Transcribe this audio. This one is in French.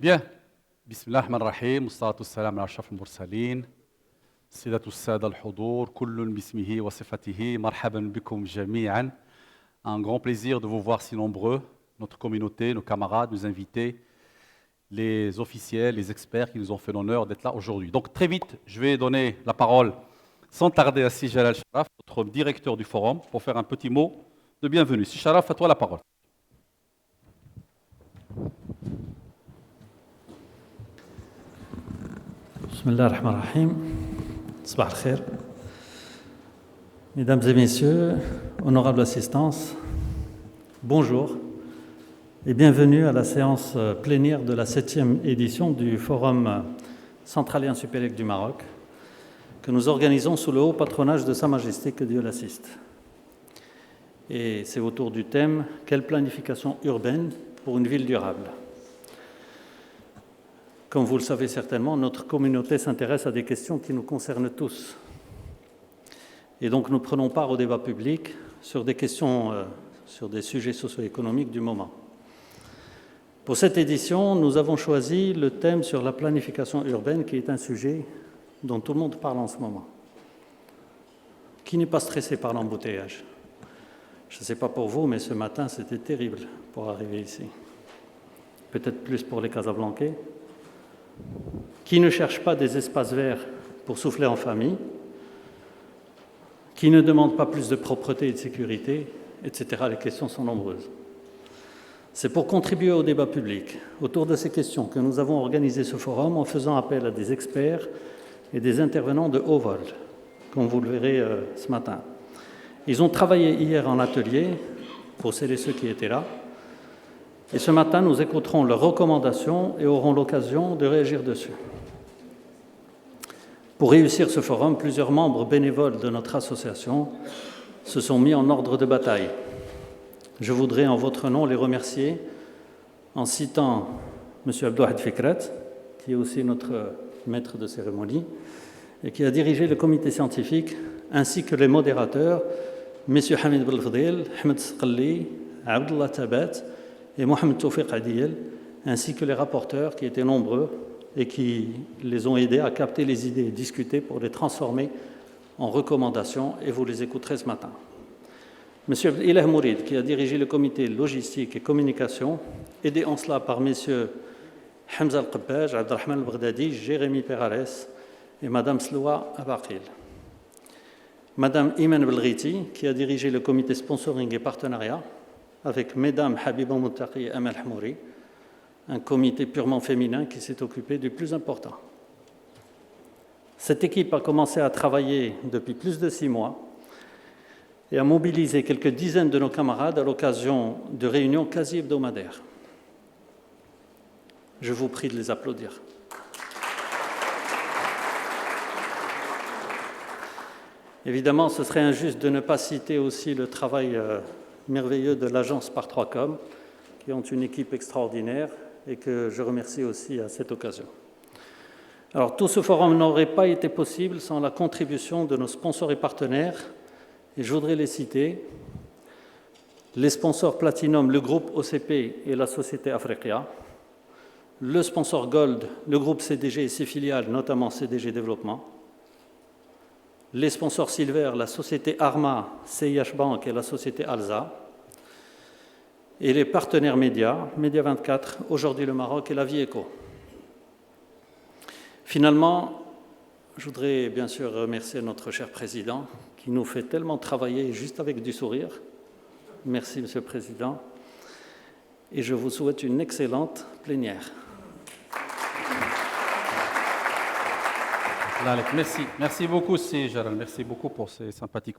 Bien. بسم الله الرحمن الرحيم والصلاة والسلام على أشرف المرسلين سيدة السادة الحضور كل باسمه وصفته مرحبا بكم جميعا. Un grand plaisir de vous voir si nombreux, notre communauté, nos camarades, nos invités, les officiels, les experts qui nous ont fait l'honneur d'être là aujourd'hui. Donc très vite, je vais donner la parole sans tarder à Si Jalal Sharaf, notre directeur du forum, pour faire un petit mot de bienvenue. Si Sharaf, à toi la parole. Bismillah ar-Rahman ar-Rahim. Sabah al-Khair. Mesdames et messieurs, honorable assistance, bonjour et bienvenue à la séance plénière de la 7e édition du Forum centralien supérieur du Maroc que nous organisons sous le haut patronage de Sa Majesté, que Dieu l'assiste. Et c'est autour du thème « Quelle planification urbaine pour une ville durable ?» Comme vous le savez certainement, notre communauté s'intéresse à des questions qui nous concernent tous. Et donc nous prenons part au débat public sur des questions, sur des sujets socio-économiques du moment. Pour cette édition, nous avons choisi le thème sur la planification urbaine, qui est un sujet dont tout le monde parle en ce moment. Qui n'est pas stressé par l'embouteillage? Je ne sais pas pour vous, mais ce matin, c'était terrible pour arriver ici. Peut-être plus pour les Casablancais. Qui ne cherche pas des espaces verts pour souffler en famille, qui ne demande pas plus de propreté et de sécurité, etc. Les questions sont nombreuses. C'est pour contribuer au débat public autour de ces questions que nous avons organisé ce forum en faisant appel à des experts et des intervenants de haut vol, comme vous le verrez ce matin. Ils ont travaillé hier en atelier, pour celles et ceux qui étaient là, et ce matin, nous écouterons leurs recommandations et aurons l'occasion de réagir dessus. Pour réussir ce forum, plusieurs membres bénévoles de notre association se sont mis en ordre de bataille. Je voudrais en votre nom les remercier en citant M. Abdouhad Fikret, qui est aussi notre maître de cérémonie et qui a dirigé le comité scientifique, ainsi que les modérateurs, M. Hamid Belfadil, Ahmed Sqalli, Abdullah Tabat et Mohamed Toufiq Adiyel, ainsi que les rapporteurs qui étaient nombreux et qui les ont aidés à capter les idées et discuter pour les transformer en recommandations, et vous les écouterez ce matin. Monsieur Ilah Mourid, qui a dirigé le comité logistique et communication, aidé en cela par messieurs Hamza Al-Qabbaj, Abdelrahman Al-Baghdadi, Jérémy Perales et Madame Sloua Abaqil. Madame Iman Belghiti, qui a dirigé le comité sponsoring et partenariat, avec Mesdames Habiba Moutaqi et Amal Hamouri, un comité purement féminin qui s'est occupé du plus important. Cette équipe a commencé à travailler depuis plus de 6 mois et a mobilisé quelques dizaines de nos camarades à l'occasion de réunions quasi hebdomadaires. Je vous prie de les applaudir. Évidemment, ce serait injuste de ne pas citer aussi le travail merveilleux de l'agence Par 3Com, qui ont une équipe extraordinaire et que je remercie aussi à cette occasion. Alors, tout ce forum n'aurait pas été possible sans la contribution de nos sponsors et partenaires, et je voudrais les citer. Les sponsors Platinum, le groupe OCP et la société Africa. Le sponsor Gold, le groupe CDG et ses filiales, notamment CDG Développement. Les sponsors Silver, la société Arma, CIH Bank et la société Alza. Et les partenaires médias, Média 24, Aujourd'hui le Maroc et la Vie Éco. Finalement, je voudrais bien sûr remercier notre cher président qui nous fait tellement travailler juste avec du sourire. Merci, Monsieur le Président. Et je vous souhaite une excellente plénière. Merci beaucoup, Si Jalal. Merci beaucoup pour ces sympathiques.